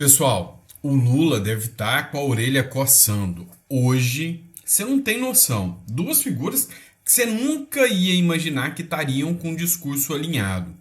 Pessoal, o Lula deve estar com a orelha coçando. Hoje, você não tem noção. Duas figuras que você nunca ia imaginar que estariam com um discurso alinhado.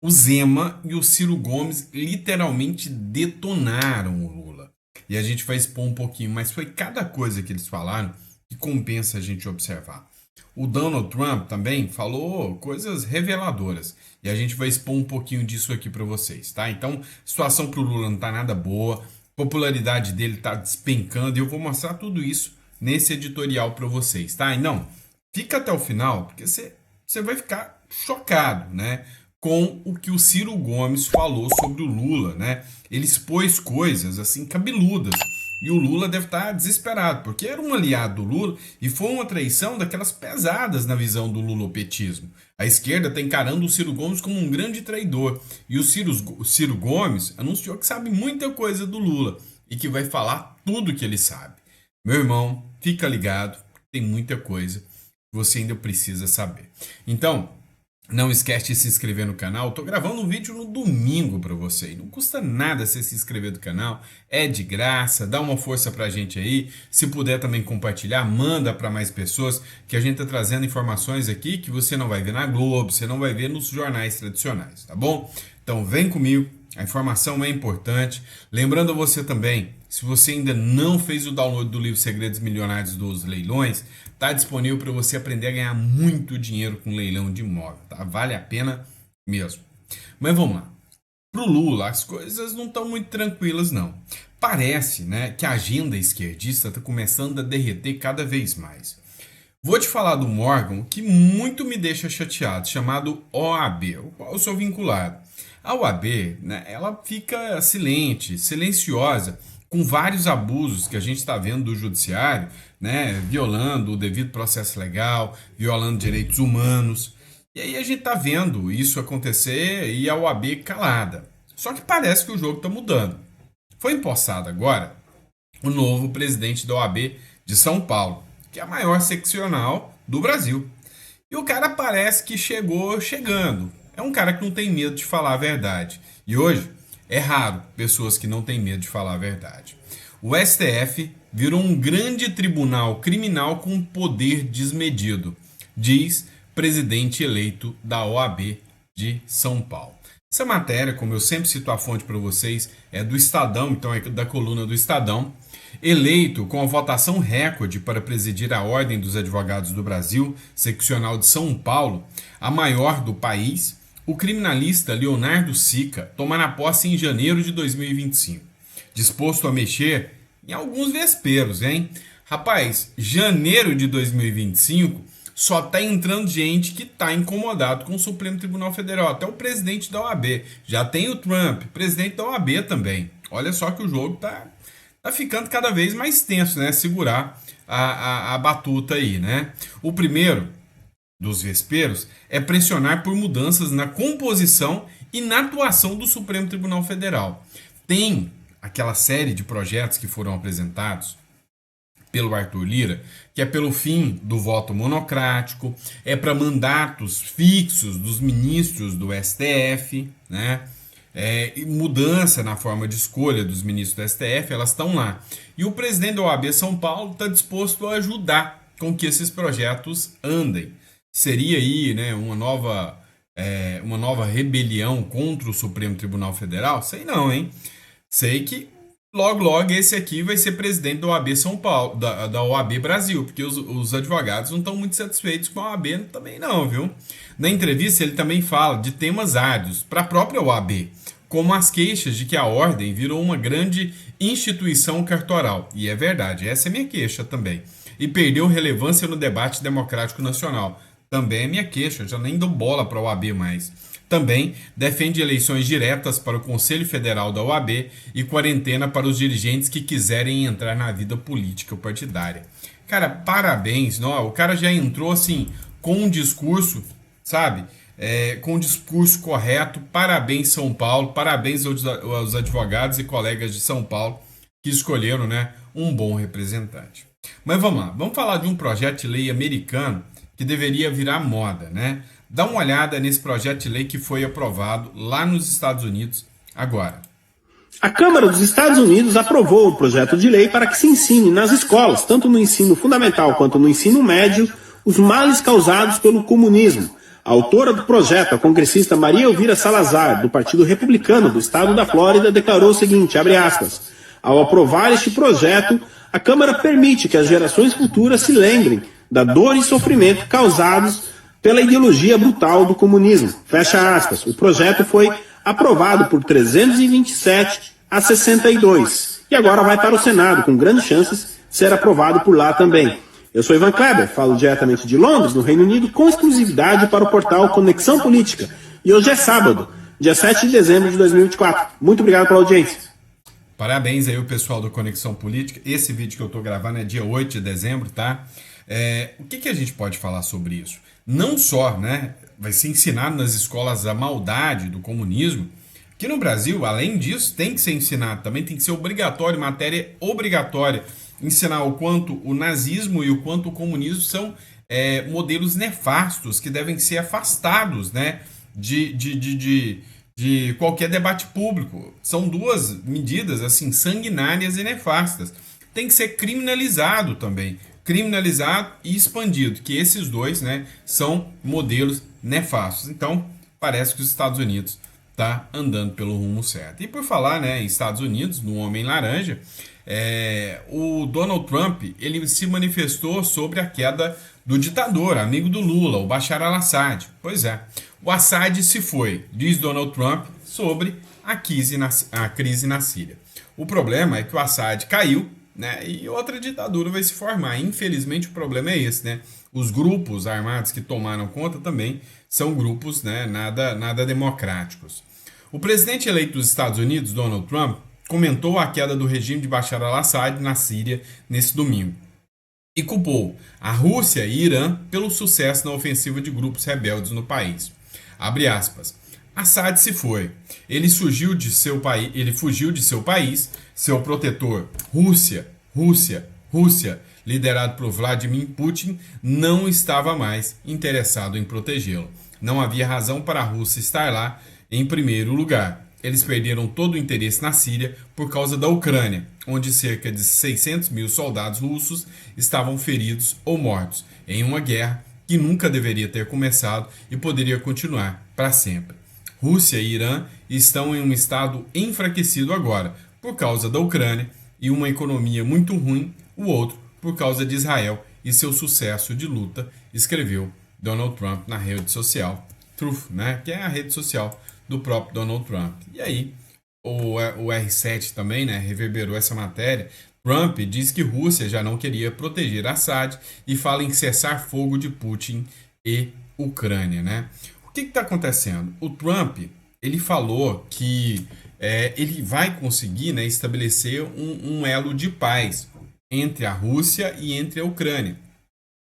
O Zema e o Ciro Gomes literalmente detonaram o Lula. E a gente vai expor um pouquinho, mas foi cada coisa que eles falaram que compensa a gente observar. O Donald Trump também falou coisas reveladoras. E a gente vai expor um pouquinho disso aqui para vocês, tá? Então, a situação pro Lula não tá nada boa, a popularidade dele tá despencando e eu vou mostrar tudo isso nesse editorial para vocês, tá? E não, fica até o final, porque você vai ficar chocado, né? Com o que o Ciro Gomes falou sobre o Lula, né? Ele expôs coisas assim cabeludas. E o Lula deve estar desesperado, porque era um aliado do Lula e foi uma traição daquelas pesadas na visão do lulopetismo. A esquerda está encarando o Ciro Gomes como um grande traidor. E o Ciro Gomes anunciou que sabe muita coisa do Lula e que vai falar tudo que ele sabe. Meu irmão, fica ligado, tem muita coisa que você ainda precisa saber. Então, não esquece de se inscrever no canal. Tô gravando um vídeo no domingo para você. Não custa nada você se inscrever no canal. É de graça. Dá uma força pra gente aí. Se puder também compartilhar, manda para mais pessoas, que a gente tá trazendo informações aqui que você não vai ver na Globo, você não vai ver nos jornais tradicionais, tá bom? Então vem comigo. A informação é importante. Lembrando a você também, se você ainda não fez o download do livro Segredos Milionários dos Leilões, está disponível para você aprender a ganhar muito dinheiro com leilão de imóvel, tá? Vale a pena mesmo. Mas vamos lá. Para o Lula, as coisas não estão muito tranquilas, não. Parece, né, que a agenda esquerdista está começando a derreter cada vez mais. Vou te falar de um órgão que muito me deixa chateado, chamado OAB, o qual eu sou vinculado. A OAB, né, ela fica silenciosa, com vários abusos que a gente está vendo do judiciário, né, violando o devido processo legal, violando direitos humanos. E aí a gente está vendo isso acontecer e a OAB calada. Só que parece que o jogo está mudando. Foi empossado agora o novo presidente da OAB de São Paulo, que é a maior seccional do Brasil. E o cara parece que chegou chegando. É um cara que não tem medo de falar a verdade. E hoje é raro pessoas que não têm medo de falar a verdade. O STF virou um grande tribunal criminal com poder desmedido, diz presidente eleito da OAB de São Paulo. Essa matéria, como eu sempre cito a fonte para vocês, é do Estadão, então é da coluna do Estadão. Eleito com a votação recorde para presidir a Ordem dos Advogados do Brasil, seccional de São Paulo, a maior do país, o criminalista Leonardo Sica tomará posse em janeiro de 2025. Disposto a mexer em alguns vesperos, hein? Rapaz, janeiro de 2025 só tá entrando gente que tá incomodado com o Supremo Tribunal Federal. Até o presidente da OAB. Já tem o Trump, presidente da OAB também. Olha só que o jogo tá ficando cada vez mais tenso, né? Segurar a batuta aí, né? O primeiro dos vesperos é pressionar por mudanças na composição e na atuação do Supremo Tribunal Federal. Tem aquela série de projetos que foram apresentados pelo Arthur Lira, que é pelo fim do voto monocrático, é para mandatos fixos dos ministros do STF, né? Mudança na forma de escolha dos ministros do STF, elas estão lá. E o presidente da OAB São Paulo está disposto a ajudar com que esses projetos andem. Seria aí, né, uma nova rebelião contra o Supremo Tribunal Federal? Sei não, hein? Sei que logo esse aqui vai ser presidente da OAB São Paulo, da OAB Brasil, porque os advogados não estão muito satisfeitos com a OAB também não, viu? Na entrevista ele também fala de temas árduos para a própria OAB, como as queixas de que a ordem virou uma grande instituição cartoral. E é verdade, essa é minha queixa também. E perdeu relevância no debate democrático nacional. Também é minha queixa, já nem dou bola para a OAB mais. Também defende eleições diretas para o Conselho Federal da OAB e quarentena para os dirigentes que quiserem entrar na vida política ou partidária. Cara, parabéns, não? O cara já entrou assim com um discurso, sabe? Com um discurso correto. Parabéns, São Paulo. Parabéns aos advogados e colegas de São Paulo que escolheram, né, um bom representante. Mas vamos lá, vamos falar de um projeto de lei americano que deveria virar moda, né? Dá uma olhada nesse projeto de lei que foi aprovado lá nos Estados Unidos agora. A Câmara dos Estados Unidos aprovou o projeto de lei para que se ensine nas escolas, tanto no ensino fundamental quanto no ensino médio, os males causados pelo comunismo. A autora do projeto, a congressista Maria Elvira Salazar, do Partido Republicano do Estado da Flórida, declarou o seguinte, abre aspas, ao aprovar este projeto, a Câmara permite que as gerações futuras se lembrem da dor e sofrimento causados pela ideologia brutal do comunismo. Fecha aspas. O projeto foi aprovado por 327 a 62 e agora vai para o Senado, com grandes chances de ser aprovado por lá também. Eu sou Ivan Kleber, falo diretamente de Londres, no Reino Unido, com exclusividade para o portal Conexão Política. E hoje é sábado, dia 7 de dezembro de 2024. Muito obrigado pela audiência. Parabéns aí o pessoal do Conexão Política. Esse vídeo que eu tô gravando é dia 8 de dezembro, tá? O que a gente pode falar sobre isso? Não só, né, vai ser ensinado nas escolas a maldade do comunismo, que no Brasil, além disso, tem que ser ensinado também, tem que ser obrigatório, matéria obrigatória, ensinar o quanto o nazismo e o quanto o comunismo são modelos nefastos que devem ser afastados, né, de qualquer debate público. São duas medidas assim sanguinárias e nefastas. Tem que ser criminalizado também. Criminalizado e expandido, que esses dois, né, são modelos nefastos. Então, parece que os Estados Unidos tá andando pelo rumo certo. E por falar, né, em Estados Unidos, no Homem Laranja, o Donald Trump, ele se manifestou sobre a queda do ditador, amigo do Lula, o Bashar al-Assad. Pois é, o Assad se foi, diz Donald Trump, sobre a crise na Síria. O problema é que o Assad caiu, né, e outra ditadura vai se formar. Infelizmente o problema é esse, né? Os grupos armados que tomaram conta também são grupos, né, nada democráticos. O presidente eleito dos Estados Unidos, Donald Trump, comentou a queda do regime de Bashar al-Assad na Síria nesse domingo e culpou a Rússia e Irã pelo sucesso na ofensiva de grupos rebeldes no país. Abre aspas. Assad se foi. Ele fugiu de seu país, seu protetor, Rússia, liderado por Vladimir Putin, não estava mais interessado em protegê-lo. Não havia razão para a Rússia estar lá em primeiro lugar. Eles perderam todo o interesse na Síria por causa da Ucrânia, onde cerca de 600 mil soldados russos estavam feridos ou mortos em uma guerra que nunca deveria ter começado e poderia continuar para sempre. Rússia e Irã estão em um estado enfraquecido agora, por causa da Ucrânia e uma economia muito ruim, o outro por causa de Israel e seu sucesso de luta, escreveu Donald Trump na rede social Truth, né, que é a rede social do próprio Donald Trump. E aí, o R7 também, né, reverberou essa matéria. Trump diz que Rússia já não queria proteger Assad e fala em cessar fogo de Putin e Ucrânia, né? O que está acontecendo? O Trump, ele falou que ele vai conseguir, né, estabelecer um elo de paz entre a Rússia e entre a Ucrânia.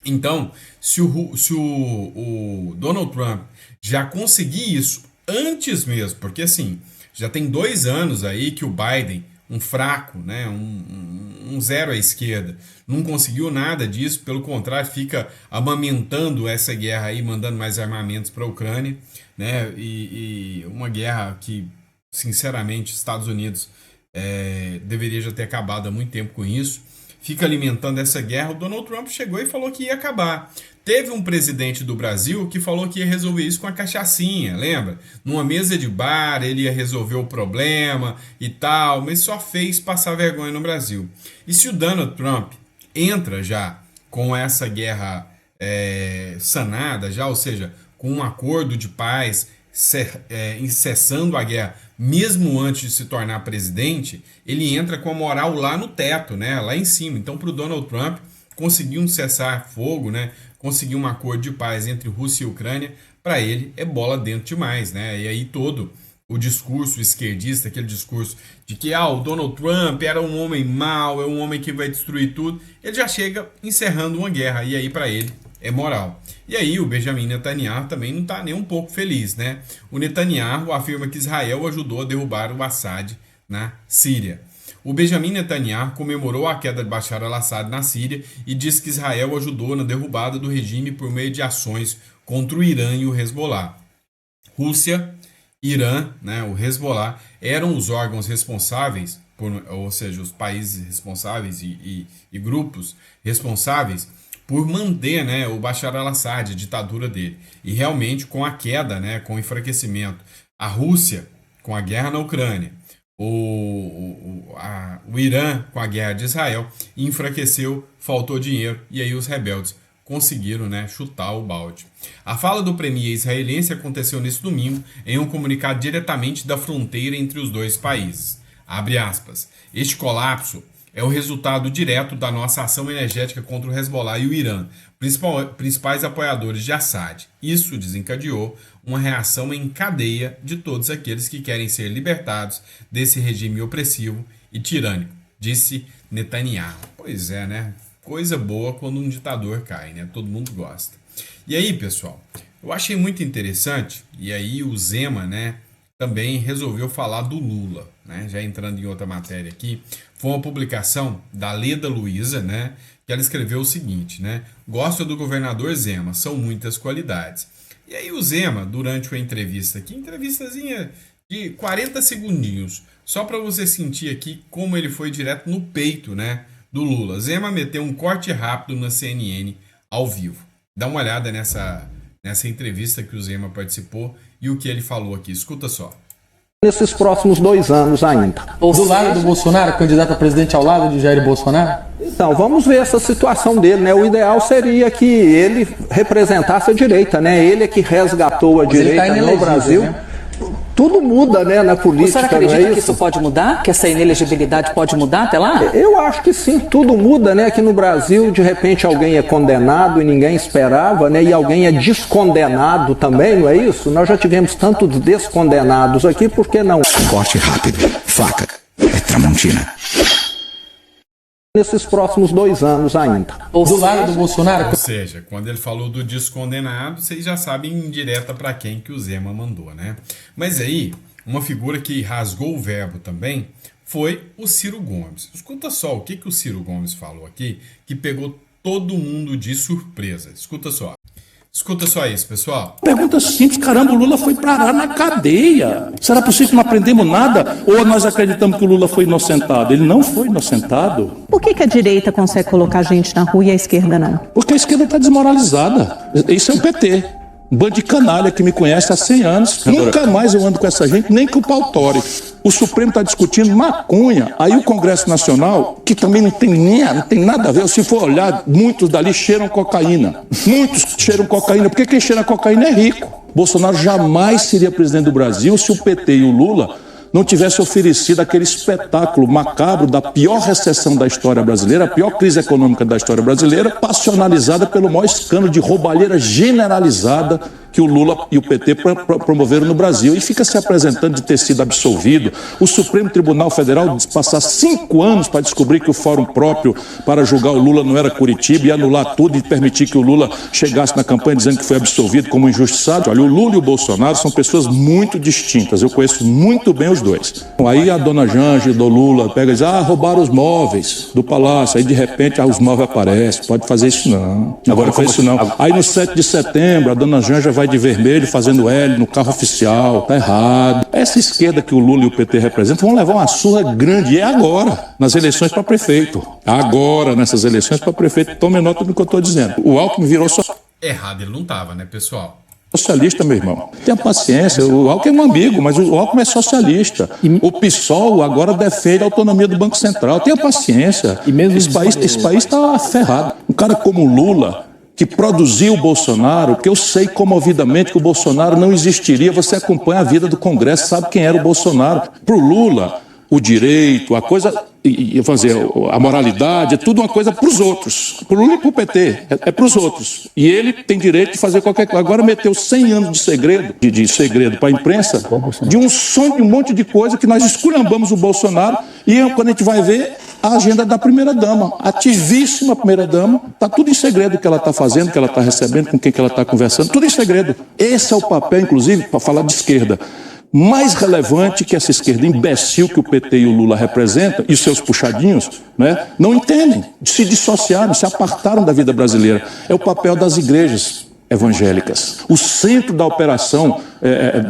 Então, se o Donald Trump já conseguir isso antes mesmo, porque assim, já tem 2 anos aí que o Biden, um fraco, né, um zero à esquerda, não conseguiu nada disso, pelo contrário, fica amamentando essa guerra aí, mandando mais armamentos para a Ucrânia, né, e uma guerra que, sinceramente, os Estados Unidos deveria já ter acabado há muito tempo com isso, fica alimentando essa guerra. O Donald Trump chegou e falou que ia acabar. Teve um presidente do Brasil que falou que ia resolver isso com a cachaçinha, lembra? Numa mesa de bar, ele ia resolver o problema e tal, mas só fez passar vergonha no Brasil. E se o Donald Trump entra já com essa guerra sanada, já, ou seja, com um acordo de paz, cessando a guerra, mesmo antes de se tornar presidente, ele entra com a moral lá no teto, né, lá em cima. Então, para o Donald Trump conseguir um cessar-fogo, né, conseguir um acordo de paz entre Rússia e Ucrânia, para ele é bola dentro demais, né? E aí todo o discurso esquerdista, aquele discurso de que o Donald Trump era um homem mau, é um homem que vai destruir tudo, ele já chega encerrando uma guerra, e aí para ele é moral. E aí o Benjamin Netanyahu também não está nem um pouco feliz, né? O Netanyahu afirma que Israel ajudou a derrubar o Assad na Síria. O Benjamin Netanyahu comemorou a queda de Bashar al-Assad na Síria e disse que Israel ajudou na derrubada do regime por meio de ações contra o Irã e o Hezbollah. Rússia Irã, né, o Hezbollah, eram os órgãos responsáveis, ou seja, os países responsáveis e grupos responsáveis por manter, né, o Bashar al-Assad, a ditadura dele. E realmente, com a queda, né, com o enfraquecimento, a Rússia com a guerra na Ucrânia, o Irã com a guerra de Israel, enfraqueceu, faltou dinheiro, e aí os rebeldes conseguiram, né, chutar o balde. A fala do premier israelense aconteceu nesse domingo em um comunicado diretamente da fronteira entre os dois países. Abre aspas. Este colapso é o resultado direto da nossa ação energética contra o Hezbollah e o Irã, principais apoiadores de Assad. Isso desencadeou uma reação em cadeia de todos aqueles que querem ser libertados desse regime opressivo e tirânico, disse Netanyahu. Pois é, né? Coisa boa quando um ditador cai, né? Todo mundo gosta. E aí, pessoal, eu achei muito interessante, e aí o Zema, né, também resolveu falar do Lula, né? Já entrando em outra matéria aqui, foi uma publicação da Leda Luiza, né, que ela escreveu o seguinte, né? Gosto do governador Zema, são muitas qualidades. E aí o Zema, durante uma entrevista aqui, entrevistazinha de 40 segundinhos, só para você sentir aqui como ele foi direto no peito, né, do Lula. Zema meteu um corte rápido na CNN ao vivo. Dá uma olhada nessa entrevista que o Zema participou e o que ele falou aqui. Escuta só. Nesses próximos 2 anos ainda. Do lado do Bolsonaro, candidato a presidente ao lado de Jair Bolsonaro? Então, vamos ver essa situação dele, né? O ideal seria que ele representasse a direita, né? Ele é que resgatou a direita no Brasil. Né? Tudo muda, né, na política. Você acredita que isso pode mudar? Que essa inelegibilidade pode mudar até lá? Eu acho que sim, tudo muda, né? Aqui no Brasil, de repente, alguém é condenado e ninguém esperava, né? E alguém é descondenado também, não é isso? Nós já tivemos tantos descondenados aqui, por que não? Corte rápido, faca, é Tramontina. Nesses próximos 2 anos ainda. Do lado do Bolsonaro? Ou seja, quando ele falou do descondenado, vocês já sabem em direta para quem que o Zema mandou, né? Mas aí, uma figura que rasgou o verbo também foi o Ciro Gomes. Escuta só o que o Ciro Gomes falou aqui, que pegou todo mundo de surpresa. Escuta só. Escuta só isso, pessoal. Pergunta simples, caramba, o Lula foi parar na cadeia. Será possível que não aprendemos nada? Ou nós acreditamos que o Lula foi inocentado? Ele não foi inocentado. Por que a direita consegue colocar gente na rua e a esquerda não? Porque a esquerda está desmoralizada. Isso é o PT. Um bando de canalha que me conhece há 100 anos. Nunca mais eu ando com essa gente, nem com o Pautori. O Supremo está discutindo maconha. Aí o Congresso Nacional, que também não tem nada a ver. Se for olhar, muitos dali cheiram cocaína. Muitos cheiram cocaína, porque quem cheira cocaína é rico. Bolsonaro jamais seria presidente do Brasil se o PT e o Lula não tivesse oferecido aquele espetáculo macabro da pior recessão da história brasileira, a pior crise econômica da história brasileira, passionalizada pelo maior escândalo de roubalheira generalizada que o Lula e o PT promoveram no Brasil. E fica se apresentando de ter sido absolvido. O Supremo Tribunal Federal passar 5 anos para descobrir que o fórum próprio para julgar o Lula não era Curitiba e anular tudo e permitir que o Lula chegasse na campanha dizendo que foi absolvido como injustiçado. Olha, o Lula e o Bolsonaro são pessoas muito distintas. Eu conheço muito bem os dois. Aí a dona Janja do Lula pega e diz, roubaram os móveis do palácio. Aí de repente os móveis aparecem. Pode fazer isso não. Agora não faz isso não. Aí no 7 de setembro a dona Janja vai de vermelho fazendo L no carro oficial. Tá errado. Essa esquerda que o Lula e o PT representam vão levar uma surra grande. E é agora, nas eleições para prefeito. Agora, nessas eleições para prefeito. Tome nota do que eu estou dizendo. O Alckmin virou só... Errado ele não tava, né, pessoal? Socialista, meu irmão. Tenha paciência, o Alckmin é um amigo, mas o Alckmin é socialista. O PSOL agora defende a autonomia do Banco Central. Tenha paciência. Esse país está ferrado. Um cara como o Lula, que produziu o Bolsonaro, que eu sei comovidamente que o Bolsonaro não existiria, você acompanha a vida do Congresso, sabe quem era o Bolsonaro. Para o Lula, o direito, a coisa, a moralidade, é tudo uma coisa para os outros. Para o Lula e para o PT, é para os outros. E ele tem direito de fazer qualquer coisa. Agora meteu 100 anos de segredo para a imprensa, de um som de um monte de coisa que nós esculhambamos o Bolsonaro. E quando a gente vai ver a agenda da primeira-dama, ativíssima primeira-dama, está tudo em segredo o que ela está fazendo, o que ela está recebendo, com quem que ela está conversando, tudo em segredo. Esse é o papel, inclusive, para falar de esquerda, mais relevante que essa esquerda imbecil que o PT e o Lula representam, e os seus puxadinhos, né, não entendem, se dissociaram, se apartaram da vida brasileira. É o papel das igrejas evangélicas. O centro da operação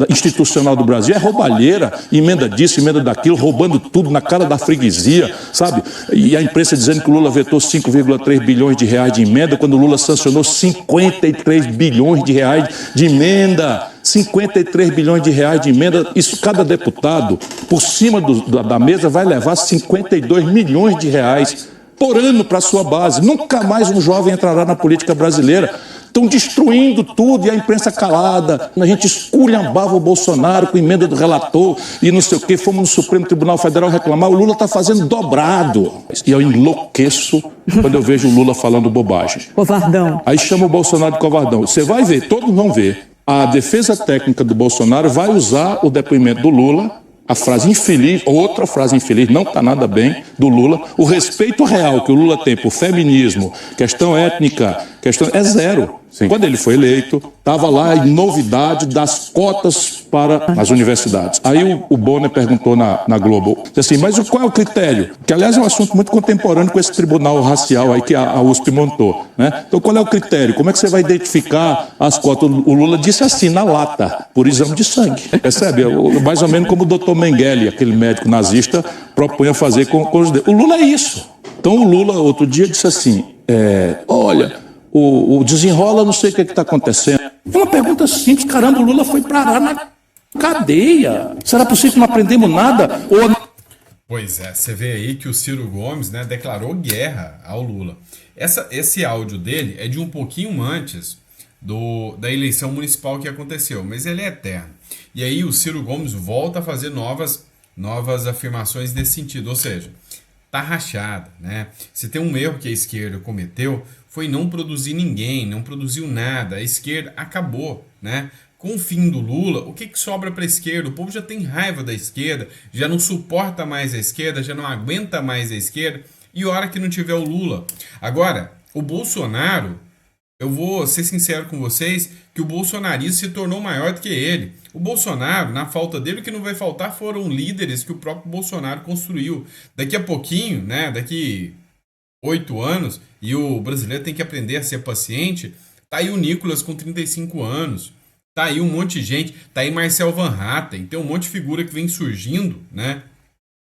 institucional do Brasil, é roubalheira, emenda disso, emenda daquilo, roubando tudo na cara da freguesia, sabe? E a imprensa dizendo que o Lula vetou 5,3 bilhões de reais de emenda, quando o Lula sancionou 53 bilhões de reais de emenda. 53 bilhões de reais de emenda, isso cada deputado, por cima da mesa, vai levar 52 milhões de reais por ano para a sua base. Nunca mais um jovem entrará na política brasileira. Estão destruindo tudo e a imprensa calada. A gente esculhambava o Bolsonaro com emenda do relator e não sei o quê. Fomos no Supremo Tribunal Federal reclamar. O Lula está fazendo dobrado. E eu enlouqueço quando eu vejo o Lula falando bobagem. Covardão. Aí chama o Bolsonaro de covardão. Você vai ver, todos vão ver. A defesa técnica do Bolsonaro vai usar o depoimento do Lula, a frase infeliz, outra frase infeliz, não está nada bem, do Lula. O respeito real que o Lula tem por feminismo, questão étnica, é zero. Sim. Quando ele foi eleito, estava lá a novidade das cotas para as universidades. Aí o Bonner perguntou na Globo, assim, mas qual é o critério? Que, aliás, é um assunto muito contemporâneo com esse tribunal racial aí que a USP montou, né? Então, qual é o critério? Como é que você vai identificar as cotas? O Lula disse assim, na lata, por exame de sangue. Percebe? Mais ou menos como o doutor Mengele, aquele médico nazista, propunha fazer com os dedos. O Lula é isso. Então, o Lula, outro dia, disse assim, olha... O desenrola, não sei o que está acontecendo. É uma pergunta simples, caramba, o Lula foi parar na cadeia. Será possível que não aprendemos nada? Pois é, você vê aí que o Ciro Gomes, né, declarou guerra ao Lula. Esse áudio dele é de um pouquinho antes da eleição municipal que aconteceu, mas ele é eterno. E aí o Ciro Gomes volta a fazer novas afirmações nesse sentido, ou seja, tá rachada, né? Se tem um erro que a esquerda cometeu, foi não produzir ninguém, não produziu nada. A esquerda acabou, né? Com o fim do Lula, o que sobra para a esquerda? O povo já tem raiva da esquerda, já não suporta mais a esquerda, já não aguenta mais a esquerda, e hora que não tiver o Lula. Agora, o Bolsonaro, eu vou ser sincero com vocês, que o bolsonarismo se tornou maior do que ele. O Bolsonaro, na falta dele, o que não vai faltar foram líderes que o próprio Bolsonaro construiu. Daqui a pouquinho, né? Daqui 8 anos, e o brasileiro tem que aprender a ser paciente, tá aí o Nicolas com 35 anos, tá aí um monte de gente, tá aí Marcel Van Hatten, tem um monte de figura que vem surgindo, né,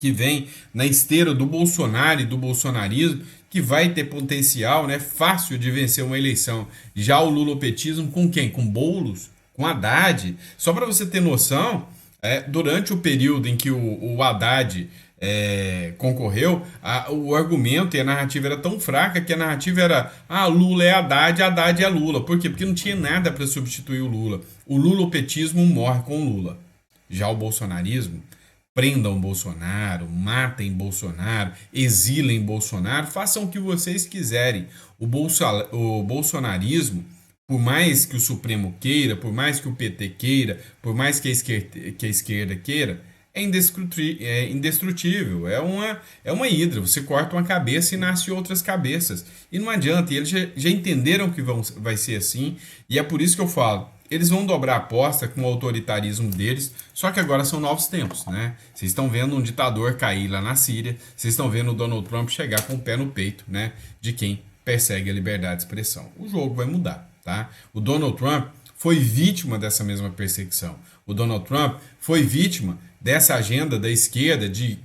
que vem na esteira do Bolsonaro e do bolsonarismo, que vai ter potencial, né, fácil de vencer uma eleição. Já o lulopetismo com quem? Com Boulos? Com Haddad? Só para você ter noção, durante o período em que o Haddad concorreu, o argumento e a narrativa era tão fraca que a narrativa era Lula é Haddad, Haddad é Lula. Por quê? Porque não tinha nada para substituir o Lula. O lulopetismo morre com o Lula. Já o bolsonarismo, prendam Bolsonaro, matem Bolsonaro, exilem Bolsonaro, façam o que vocês quiserem. O bolsonarismo, por mais que o Supremo queira, por mais que o PT queira, por mais que a esquerda queira, é indestrutível, é uma hidra, você corta uma cabeça e nasce outras cabeças, e não adianta, e eles já entenderam que vai ser assim, e é por isso que eu falo, eles vão dobrar a aposta com o autoritarismo deles, só que agora são novos tempos, né? Vocês estão vendo um ditador cair lá na Síria, vocês estão vendo o Donald Trump chegar com o pé no peito, né, de quem persegue a liberdade de expressão. O jogo vai mudar, tá? O Donald Trump foi vítima dessa mesma perseguição. O Donald Trump foi vítima dessa agenda da esquerda de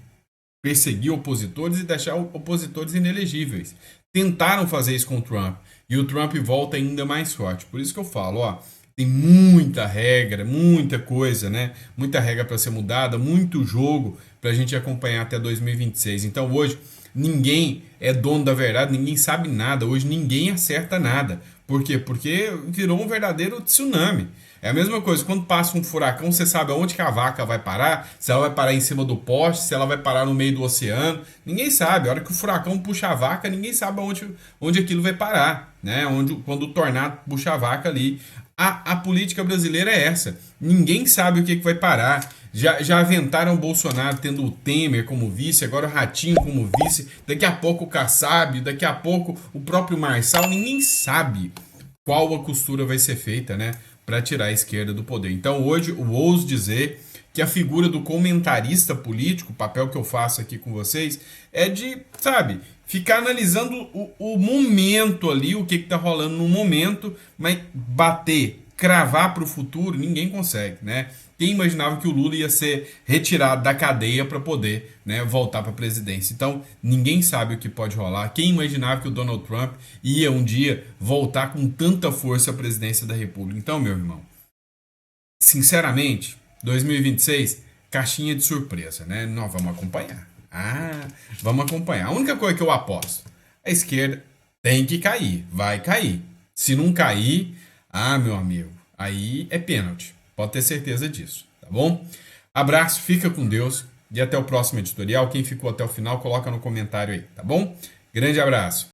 perseguir opositores e deixar opositores inelegíveis. Tentaram fazer isso com o Trump, e o Trump volta ainda mais forte. Por isso que eu falo, tem muita regra, muita coisa, né? Muita regra para ser mudada, muito jogo para a gente acompanhar até 2026. Então hoje ninguém é dono da verdade, ninguém sabe nada, hoje ninguém acerta nada. Por quê? Porque virou um verdadeiro tsunami. É a mesma coisa, quando passa um furacão, você sabe aonde que a vaca vai parar, se ela vai parar em cima do poste, se ela vai parar no meio do oceano, ninguém sabe. A hora que o furacão puxa a vaca, ninguém sabe onde aquilo vai parar, né? Quando o tornado puxa a vaca ali. A política brasileira é essa, ninguém sabe o que vai parar. Já aventaram o Bolsonaro tendo o Temer como vice, agora o Ratinho como vice, daqui a pouco o Kassab, daqui a pouco o próprio Marçal, ninguém sabe qual a costura vai ser feita, né, para tirar a esquerda do poder. Então hoje eu ouso dizer que a figura do comentarista político, o papel que eu faço aqui com vocês, é de, ficar analisando o momento ali, o que está rolando no momento, mas bater cravar para o futuro, ninguém consegue, né? Quem imaginava que o Lula ia ser retirado da cadeia para poder, né, voltar para a presidência? Então, ninguém sabe o que pode rolar. Quem imaginava que o Donald Trump ia um dia voltar com tanta força à presidência da República? Então, meu irmão, sinceramente, 2026, caixinha de surpresa, né? Nós vamos acompanhar. Vamos acompanhar. A única coisa que eu aposto, a esquerda tem que cair, vai cair. Se não cair, meu amigo, aí é pênalti. Pode ter certeza disso, tá bom? Abraço, fica com Deus e até o próximo editorial. Quem ficou até o final, coloca no comentário aí, tá bom? Grande abraço.